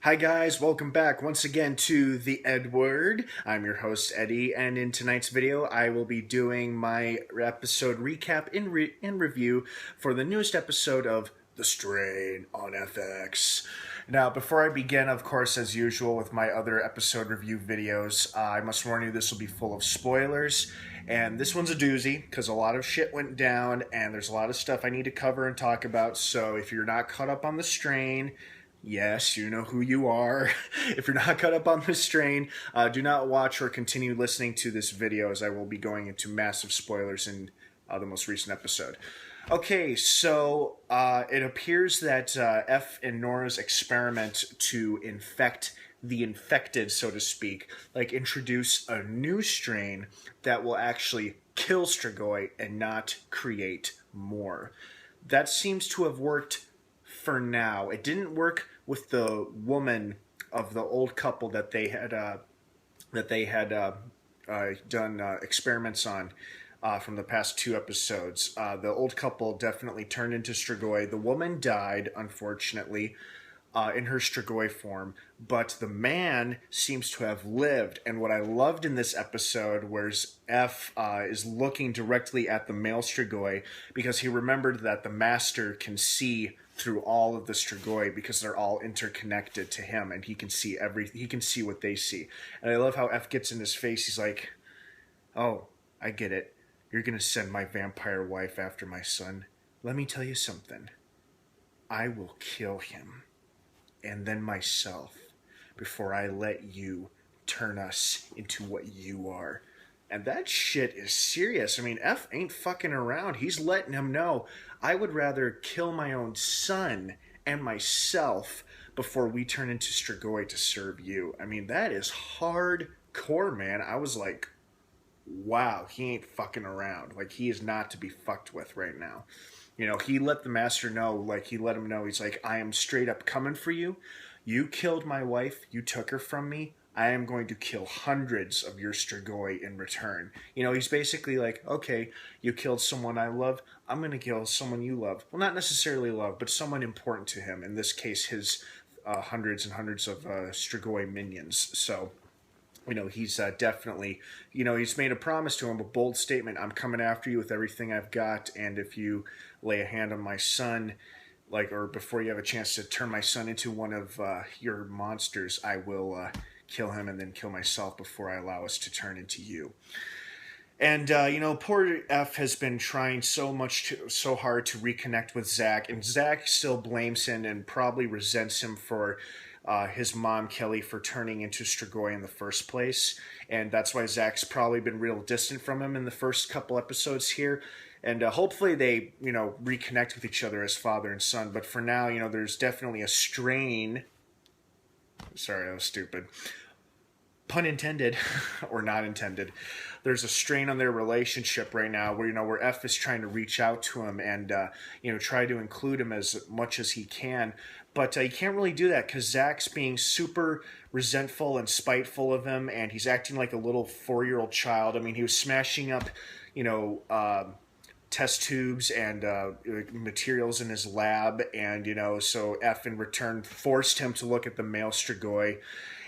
Hi guys, welcome back once again to the EdWord. I'm your host Eddie, and in tonight's video I will be doing my episode recap and review for the newest episode of The Strain on FX. Now, before I begin, of course, as usual with my other episode review videos, I must warn you this will be full of spoilers. And this one's a doozy because a lot of shit went down and there's a lot of stuff I need to cover and talk about. So if you're not caught up on The Strain, yes, you know who you are. If you're not caught up on this strain, do not watch or continue listening to this video as I will be going into massive spoilers in the most recent episode. Okay, so it appears that F and Nora's experiment to infect the infected, so to speak, like introduce a new strain that will actually kill Strigoi and not create more. That seems to have worked for now. It didn't work with the woman of the old couple that they had done experiments on from the past two episodes. The old couple definitely turned into Strigoi. The woman died, unfortunately, in her Strigoi form, but the man seems to have lived. And what I loved in this episode was F is looking directly at the male Strigoi because he remembered that the master can see through all of the Strigoi because they're all interconnected to him, and he can see everything. He can see what they see. And I love how F gets in his face. He's like, "Oh, I get it. You're gonna send my vampire wife after my son. Let me tell you something. I will kill him, and then myself, before I let you turn us into what you are." And that shit is serious. I mean, F ain't fucking around. He's letting him know, I would rather kill my own son and myself before we turn into Strigoi to serve you. I mean, that is hardcore, man. I was like, wow, he ain't fucking around. Like, he is not to be fucked with right now. You know, he let the master know, like, he let him know, he's like, I am straight up coming for you. You killed my wife. You took her from me. I am going to kill hundreds of your Strigoi in return. You know, he's basically like, okay, you killed someone I love. I'm going to kill someone you love. Well, not necessarily love, but someone important to him. In this case, his hundreds and hundreds of Strigoi minions. So, you know, he's definitely, you know, he's made a promise to him, a bold statement. I'm coming after you with everything I've got. And if you lay a hand on my son, like, or before you have a chance to turn my son into one of your monsters, I will kill him and then kill myself before I allow us to turn into you. And, you know, poor F has been trying so hard to reconnect with Zach, and Zach still blames him and probably resents him for his mom, Kelly, for turning into Strigoi in the first place. And that's why Zach's probably been real distant from him in the first couple episodes here. And hopefully they, you know, reconnect with each other as father and son. But for now, you know, there's definitely a strain. Sorry, that was stupid. Pun intended, or not intended. There's a strain on their relationship right now where, you know, where F is trying to reach out to him and, you know, try to include him as much as he can. But he can't really do that because Zach's being super resentful and spiteful of him, and he's acting like a little 4-year-old child. I mean, he was smashing up, you know, test tubes and materials in his lab, and, you know, so F in return forced him to look at the male Strigoi.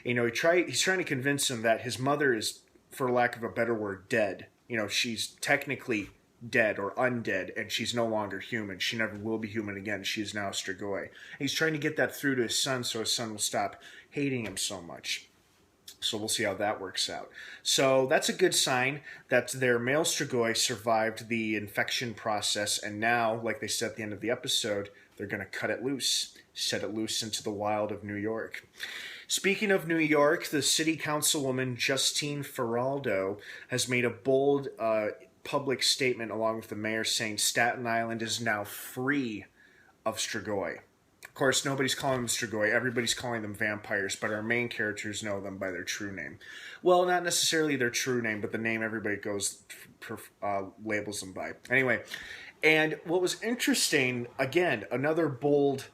You know, he's trying to convince him that his mother is, for lack of a better word, dead. You know, she's technically dead or undead, and she's no longer human. She never will be human again. She is now Strigoi. He's trying to get that through to his son so his son will stop hating him so much. So we'll see how that works out. So that's a good sign that their male Strigoi survived the infection process, and now, like they said at the end of the episode, they're going to cut it loose, set it loose into the wild of New York. Speaking of New York, the city councilwoman Justine Feraldo has made a bold public statement along with the mayor saying Staten Island is now free of Strigoi. Of course, nobody's calling them Strigoi. Everybody's calling them vampires, but our main characters know them by their true name. Well, not necessarily their true name, but the name everybody labels them by. Anyway, and what was interesting, again, another bold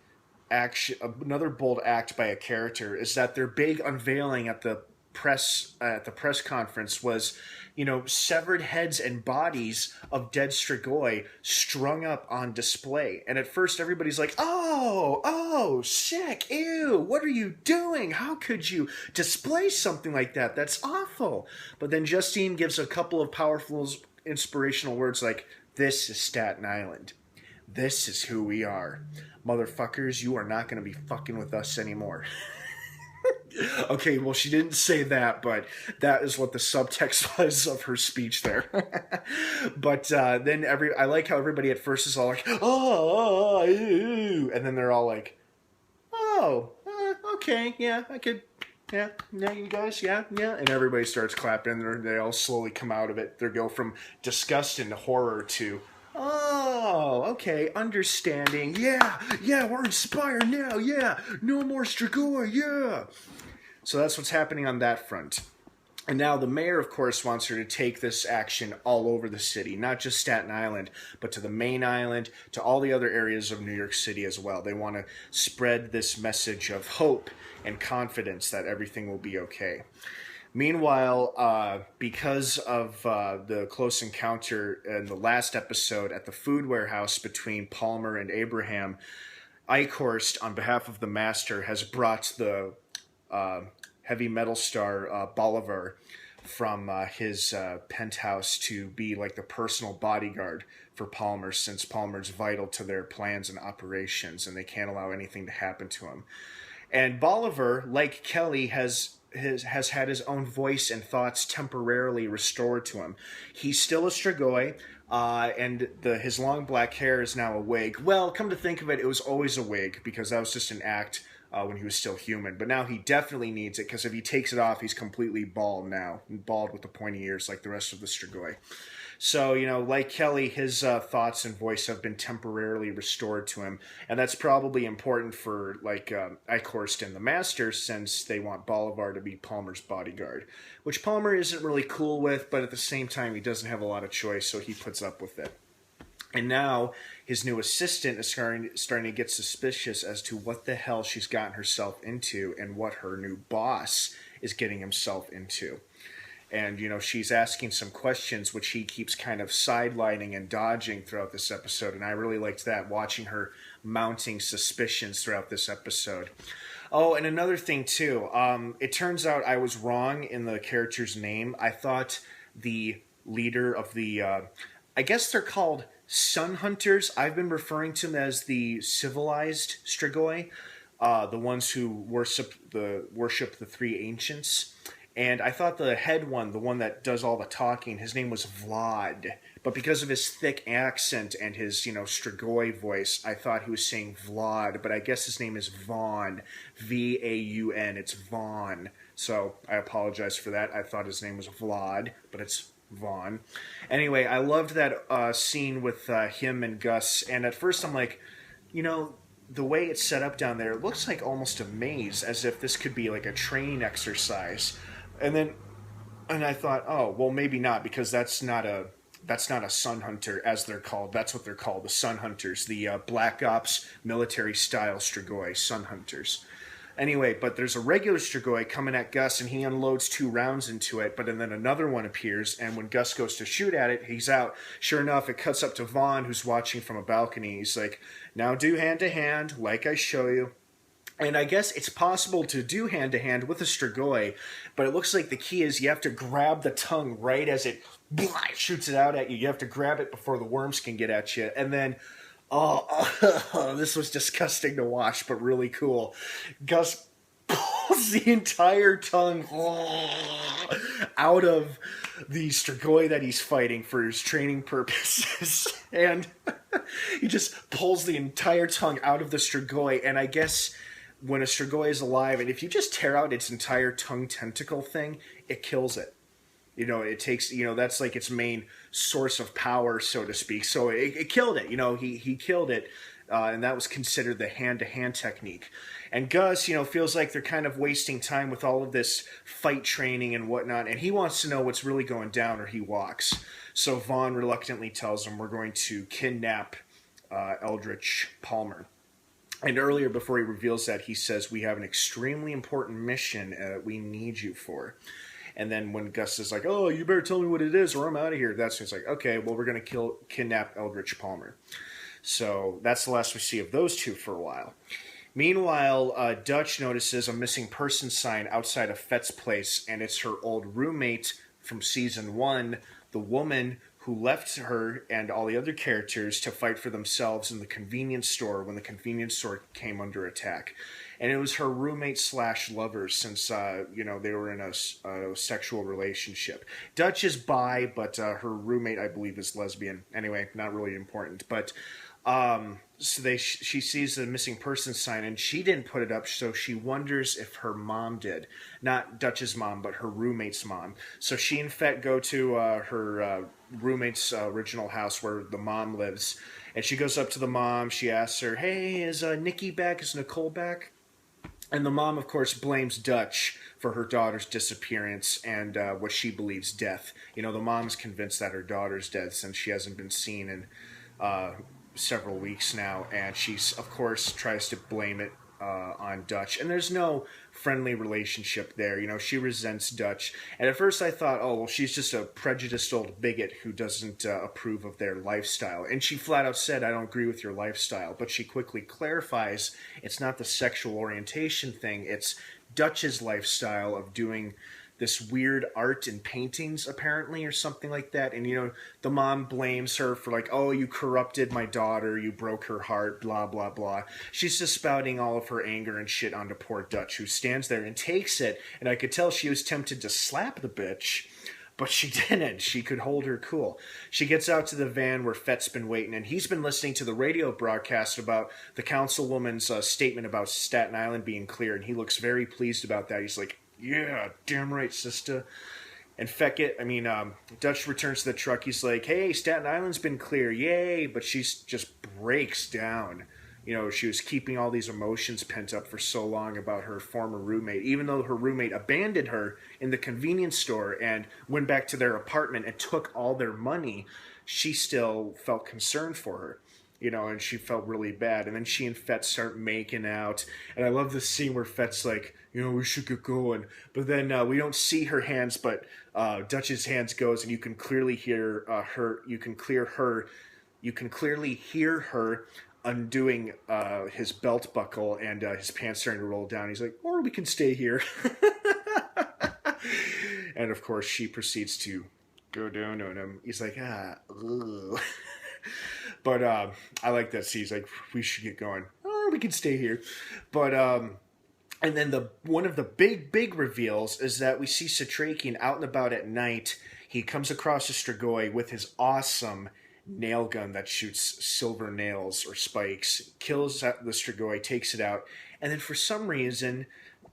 act by a character is that their big unveiling at the press conference was, severed heads and bodies of dead Strigoi strung up on display. And at first everybody's like, oh, sick, ew, what are you doing? How could you display something like that? That's awful. But then Justine gives a couple of powerful, inspirational words like, this is Staten Island. This is who we are. Motherfuckers, you are not going to be fucking with us anymore. Okay, well, she didn't say that, but that is what the subtext was of her speech there. But then I like how everybody at first is all like, oh, ew. And then they're all like, oh, okay, yeah, I could, yeah, you guys, yeah. And everybody starts clapping, and they all slowly come out of it. They go from disgust and horror to, oh, okay, understanding, yeah, we're inspired now, yeah, no more Strigoi, yeah. So that's what's happening on that front. And now the mayor, of course, wants her to take this action all over the city, not just Staten Island, but to the main island, to all the other areas of New York City as well. They want to spread this message of hope and confidence that everything will be okay. Meanwhile, because of the close encounter in the last episode at the food warehouse between Palmer and Abraham, Eichhorst, on behalf of the Master, has brought the heavy metal star Bolivar from his penthouse to be like the personal bodyguard for Palmer, since Palmer's vital to their plans and operations, and they can't allow anything to happen to him. And Bolivar, like Kelly, has had his own voice and thoughts temporarily restored to him. He's still a Strigoi, and his long black hair is now a wig. Well, come to think of it, it was always a wig, because that was just an act when he was still human. But now he definitely needs it, because if he takes it off, he's completely bald now. Bald with the pointy ears like the rest of the Strigoi. So, like Kelly, his thoughts and voice have been temporarily restored to him. And that's probably important for, Eichhorst and the Master, since they want Bolivar to be Palmer's bodyguard. Which Palmer isn't really cool with, but at the same time, he doesn't have a lot of choice, so he puts up with it. And now, his new assistant is starting to get suspicious as to what the hell she's gotten herself into and what her new boss is getting himself into. And, she's asking some questions, which he keeps kind of sidelining and dodging throughout this episode. And I really liked that, watching her mounting suspicions throughout this episode. Oh, and another thing, too. It turns out I was wrong in the character's name. I thought the leader of the... I guess they're called Sun Hunters. I've been referring to them as the civilized Strigoi. The ones who worship the three ancients. And I thought the head one, the one that does all the talking, his name was Vlad. But because of his thick accent and his, Strigoi voice, I thought he was saying Vlad. But I guess his name is Vaughn. V-A-U-N. It's Vaughn. So I apologize for that. I thought his name was Vlad, but it's Vaughn. Anyway, I loved that scene with him and Gus. And at first I'm like, the way it's set up down there, it looks like almost a maze, as if this could be like a training exercise. And I thought, oh, well, maybe not, because that's not a Sun Hunter, as they're called. That's what they're called, the Sun Hunters, the Black Ops military-style Strigoi, Sun Hunters. Anyway, but there's a regular Strigoi coming at Gus, and he unloads 2 rounds into it, but then another one appears, and when Gus goes to shoot at it, he's out. Sure enough, it cuts up to Vaughn, who's watching from a balcony. He's like, now do hand-to-hand, like I show you. And I guess it's possible to do hand-to-hand with a Strigoi, but it looks like the key is you have to grab the tongue right as it shoots it out at you. You have to grab it before the worms can get at you. And then, this was disgusting to watch, but really cool. Gus pulls the entire tongue out of the Strigoi that he's fighting for his training purposes. And he just pulls the entire tongue out of the Strigoi, and I guess when a Strigoi is alive, and if you just tear out its entire tongue tentacle thing, it kills it. It takes, that's like its main source of power, so to speak. So it killed it, he killed it, and that was considered the hand-to-hand technique. And Gus, feels like they're kind of wasting time with all of this fight training and whatnot, and he wants to know what's really going down, or he walks. So Vaughn reluctantly tells him, we're going to kidnap Eldritch Palmer. And earlier, before he reveals that, he says, "We have an extremely important mission we need you for." And then when Gus is like, "Oh, you better tell me what it is or I'm out of here," that's when it's like, "Okay, well, we're going to kidnap Eldritch Palmer." So that's the last we see of those two for a while. Meanwhile, Dutch notices a missing person sign outside of Fett's place, and it's her old roommate from season 1, the woman who left her and all the other characters to fight for themselves in the convenience store when the convenience store came under attack. And it was her roommate slash lover since, they were in a sexual relationship. Dutch is bi, but her roommate, I believe, is lesbian. Anyway, not really important. But she sees the missing person sign, and she didn't put it up, so she wonders if her mom did. Not Dutch's mom, but her roommate's mom. So she and Fett go to her roommate's original house where the mom lives, and she goes up to the mom. She asks her, "Hey, is Nikki back? Is Nicole back?" And the mom, of course, blames Dutch for her daughter's disappearance and what she believes death. The mom's convinced that her daughter's dead since she hasn't been seen in several weeks now, and she's, of course, tries to blame it on Dutch. And there's no friendly relationship there. She resents Dutch. And at first I thought, oh, well, she's just a prejudiced old bigot who doesn't approve of their lifestyle. And she flat out said, "I don't agree with your lifestyle." But she quickly clarifies it's not the sexual orientation thing. It's Dutch's lifestyle of doing this weird art and paintings, apparently, or something like that. And, the mom blames her for like, "Oh, you corrupted my daughter, you broke her heart, blah, blah, blah." She's just spouting all of her anger and shit onto poor Dutch, who stands there and takes it. And I could tell she was tempted to slap the bitch, but she didn't. She could hold her cool. She gets out to the van where Fett's been waiting, and he's been listening to the radio broadcast about the councilwoman's statement about Staten Island being clear, and he looks very pleased about that. He's like, "Yeah, damn right, sister." And Dutch returns to the truck. He's like, "Hey, Staten Island's been clear, yay!" But she just breaks down. She was keeping all these emotions pent up for so long about her former roommate, even though her roommate abandoned her in the convenience store and went back to their apartment and took all their money. She still felt concerned for her. And she felt really bad. And then she and Fett start making out. And I love this scene where Fett's like, "We should get going." But then we don't see her hands, but Dutch's hands goes, and you can clearly hear her. You can clearly hear her undoing his belt buckle, and his pants starting to roll down. He's like, "Or we can stay here." And of course, she proceeds to go down on him. He's like, ugh. But I like that scene. He's like, "We should get going, or we can stay here." But and then one of the big reveals is that we see Satrakian out and about at night. He comes across a Strigoi with his awesome nail gun that shoots silver nails or spikes, kills the Strigoi, takes it out, and then for some reason,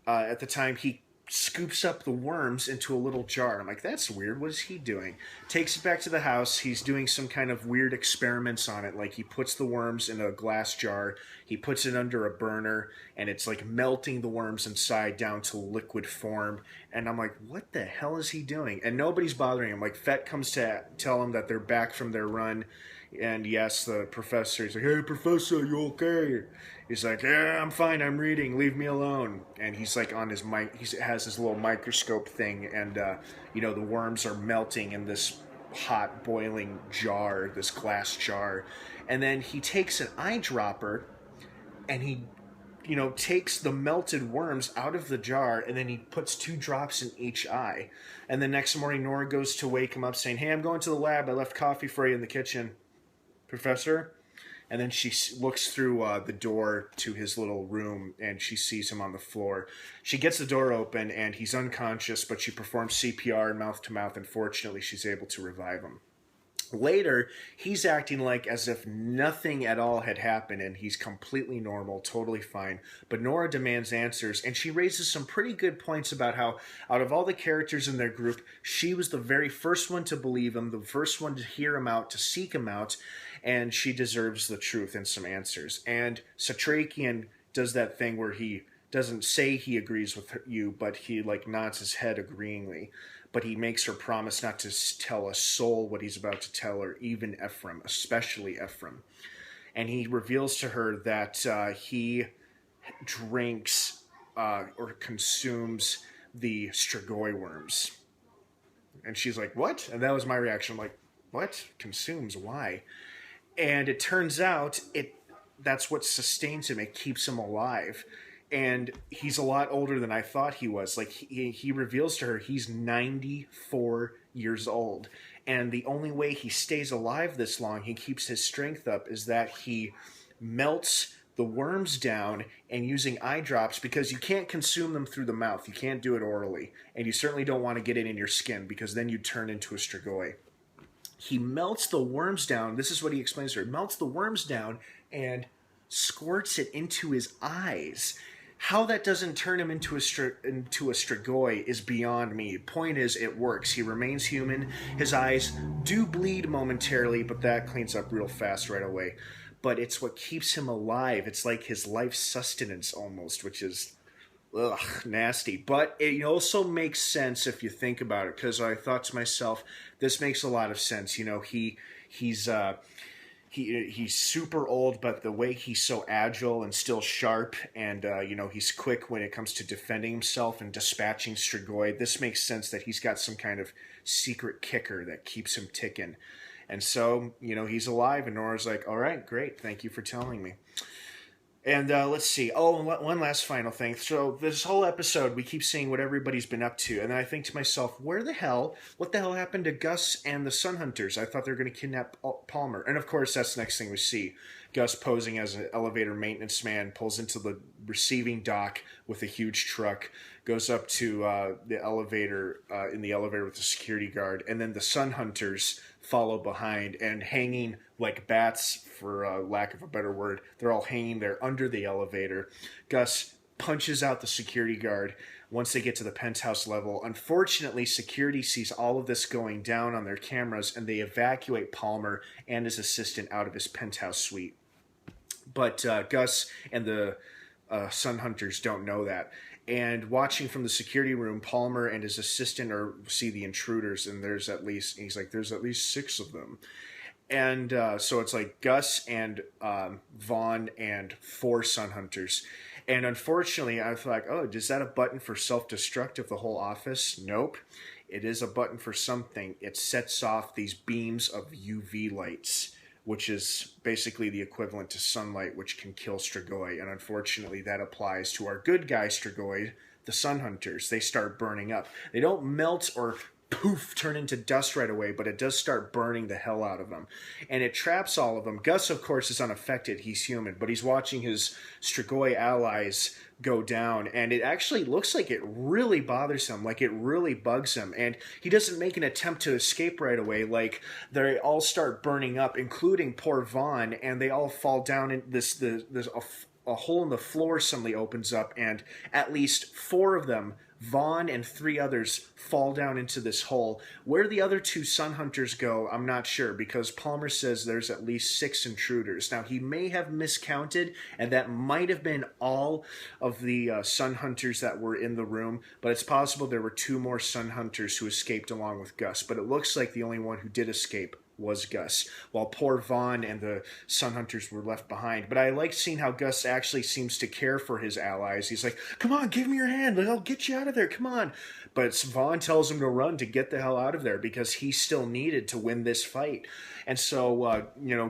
at the time, he scoops up the worms into a little jar. I'm like, that's weird. What is he doing? Takes it back to the house. He's doing some kind of weird experiments on it. Like, he puts the worms in a glass jar. He puts it under a burner, and it's like melting the worms inside down to liquid form. And I'm like, what the hell is he doing? And nobody's bothering him. Like, Fett comes to tell him that they're back from their run. And yes, the professor, he's like, "Hey, professor, you okay?" He's like, "Yeah, I'm fine, I'm reading, leave me alone." And he's like on his mic, he has his little microscope thing, and the worms are melting in this hot boiling jar, this glass jar. And then he takes an eyedropper and he takes the melted worms out of the jar, and then he puts 2 drops in each eye. And the next morning, Nora goes to wake him up saying, "Hey, I'm going to the lab, I left coffee for you in the kitchen, Professor." And then she looks through the door to his little room, and she sees him on the floor. She gets the door open, and he's unconscious, but she performs CPR mouth to mouth, and fortunately she's able to revive him. Later, he's acting like as if nothing at all had happened, and he's completely normal, totally fine. But Nora demands answers, and she raises some pretty good points about how, out of all the characters in their group, she was the very first one to believe him, the first one to hear him out, to seek him out, and she deserves the truth and some answers. And Satrakian does that thing where he doesn't say he agrees with you, but he nods his head agreeingly. But he makes her promise not to tell a soul what he's about to tell her, even Ephraim, especially Ephraim. and he reveals to her that he drinks or consumes the Strigoi worms. And she's like, what? And that was my reaction. I'm like, what? Consumes? Why? And it turns out that's what sustains him. It keeps him alive. And he's a lot older than I thought he was. Like, he reveals to her he's 94 years old. And the only way he stays alive this long, he keeps his strength up, is that he melts the worms down and using eye drops, because you can't consume them through the mouth. You can't do it orally. And you certainly don't want to get it in your skin, because then you turn into a Strigoi. He melts the worms down. This is what he explains to her. Melts the worms down and squirts it into his eyes. How that doesn't turn him into a Strigoi is beyond me. Point is, it works. He remains human. His eyes do bleed momentarily, but that cleans up real fast right away. But it's what keeps him alive. It's like his life sustenance almost, which is nasty. But it also makes sense if you think about it, because I thought to myself, this makes a lot of sense. You know, he's super old, but the way he's so agile and still sharp, and he's quick when it comes to defending himself and dispatching Strigoi. This makes sense that he's got some kind of secret kicker that keeps him ticking. And so, he's alive, and Nora's like, all right, great, thank you for telling me. And let's see. Oh, one last final thing. So this whole episode, we keep seeing what everybody's been up to. And then I think to myself, what the hell happened to Gus and the Sun Hunters? I thought they were going to kidnap Palmer. And of course, that's the next thing we see. Gus, posing as an elevator maintenance man, pulls into the receiving dock with a huge truck, goes up to the elevator, in the elevator with the security guard. And then the Sun Hunters follow behind, and hanging like bats, for lack of a better word, they're all hanging there under the elevator. Gus punches out the security guard once they get to the penthouse level. Unfortunately, security sees all of this going down on their cameras, and they evacuate Palmer and his assistant out of his penthouse suite. But Gus and the Sun Hunters don't know that. And watching from the security room, Palmer and his assistant see the intruders, and there's at least 6 of them. And so it's like Gus and Vaughn and 4 Sun Hunters. And unfortunately, I thought, oh, is that a button for self-destruct of the whole office? Nope. It is a button for something. It sets off these beams of UV lights, which is basically the equivalent to sunlight, which can kill Strigoi. And unfortunately, that applies to our good guy Strigoi, the Sun Hunters. They start burning up. They don't melt or poof, turn into dust right away, but it does start burning the hell out of them. And it traps all of them. Gus, of course, is unaffected. He's human, but he's watching his Strigoi allies go down, and it actually looks like it really bothers him, like it really bugs him, and he doesn't make an attempt to escape right away. Like, they all start burning up, including poor Vaughn, and they all fall down in there's a hole in the floor suddenly opens up, and at least 4 of them, Vaughn and 3 others, fall down into this hole. Where the other 2 Sun Hunters go, I'm not sure, because Palmer says there's at least 6 intruders. Now, he may have miscounted, and that might have been all of the Sun Hunters that were in the room, but it's possible there were 2 more Sun Hunters who escaped along with Gus, but it looks like the only one who did escape was Gus, while poor Vaughn and the Sun Hunters were left behind. But I like seeing how Gus actually seems to care for his allies. He's like, come on, give me your hand, I'll get you out of there, come on. But Vaughn tells him to run, to get the hell out of there, because he's still needed to win this fight. And so,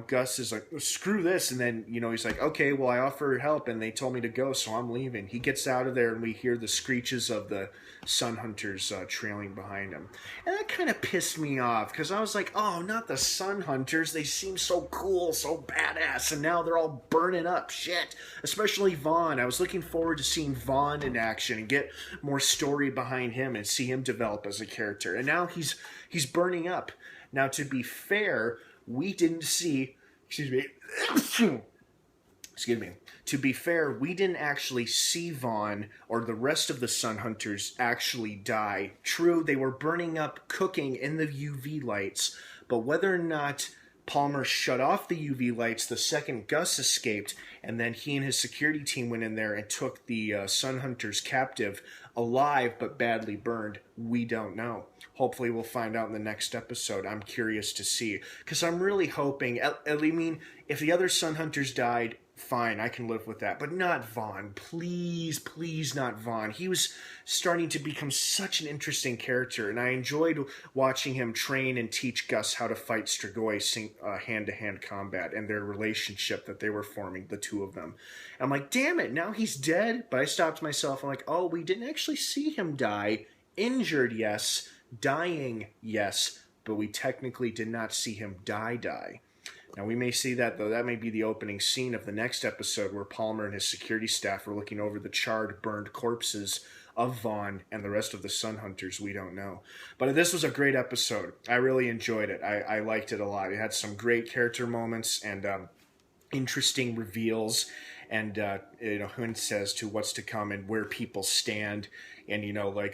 Gus is like, screw this. And then, he's like, okay, well, I offer help, and they told me to go, so I'm leaving. He gets out of there, and we hear the screeches of the Sun Hunters trailing behind him. And that kind of pissed me off, because I was like, oh, not the Sun Hunters. They seem so cool, so badass, and now they're all burning up. Shit. Especially Vaughn. I was looking forward to seeing Vaughn in action and get more story behind him and see him develop as a character. And now he's burning up. Now, to be fair, we didn't see... Excuse me. To be fair, we didn't actually see Vaughn or the rest of the Sun Hunters actually die. True, they were burning up, cooking in the UV lights, but whether or not Palmer shut off the UV lights the second Gus escaped, and then he and his security team went in there and took the Sun Hunters captive, alive but badly burned. We don't know. Hopefully we'll find out in the next episode. I'm curious to see, because I'm really hoping, I mean, if the other Sun Hunters died, fine, I can live with that, but not Vaughn. Please, please not Vaughn. He was starting to become such an interesting character, and I enjoyed watching him train and teach Gus how to fight Strigoi hand-to-hand combat, and their relationship that they were forming, the two of them. I'm like, damn it, now he's dead? But I stopped myself, I'm like, oh, we didn't actually see him die. Injured, yes. Dying, yes. But we technically did not see him die. Now, we may see that, though. That may be the opening scene of the next episode where Palmer and his security staff are looking over the charred, burned corpses of Vaughn and the rest of the Sun Hunters. We don't know. But this was a great episode. I really enjoyed it. I liked it a lot. It had some great character moments and interesting reveals and hints as to what's to come and where people stand. And,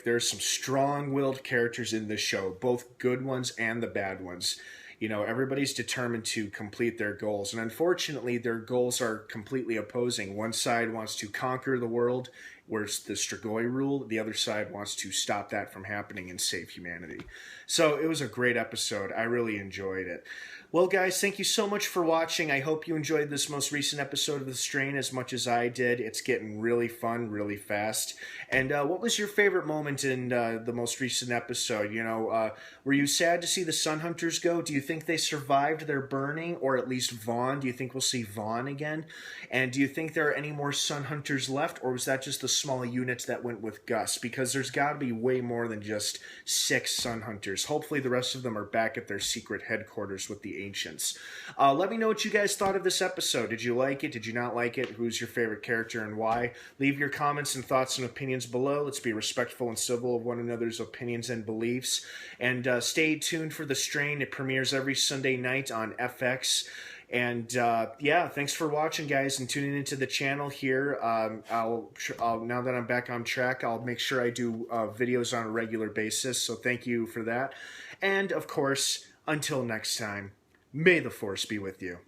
there's some strong-willed characters in this show, both good ones and the bad ones. Everybody's determined to complete their goals. And unfortunately, their goals are completely opposing. One side wants to conquer the world, where it's the Strigoi rule. The other side wants to stop that from happening and save humanity. So it was a great episode. I really enjoyed it. Well, guys, thank you so much for watching. I hope you enjoyed this most recent episode of The Strain as much as I did. It's getting really fun, really fast. And what was your favorite moment in the most recent episode? Were you sad to see the Sun Hunters go? Do you think they survived their burning, or at least Vaughn? Do you think we'll see Vaughn again? And do you think there are any more Sun Hunters left, or was that just the small units that went with Gus? Because there's got to be way more than just 6 Sun Hunters. Hopefully the rest of them are back at their secret headquarters with the Ancients. Let me know what you guys thought of this episode. Did you like it? Did you not like it? Who's your favorite character and why? Leave your comments and thoughts and opinions below. Let's be respectful and civil of one another's opinions and beliefs. And stay tuned for The Strain. It premieres every Sunday night on FX. And yeah, thanks for watching, guys, and tuning into the channel here. I'll now that I'm back on track, I'll make sure I do videos on a regular basis. So thank you for that. And of course, until next time, may the Force be with you.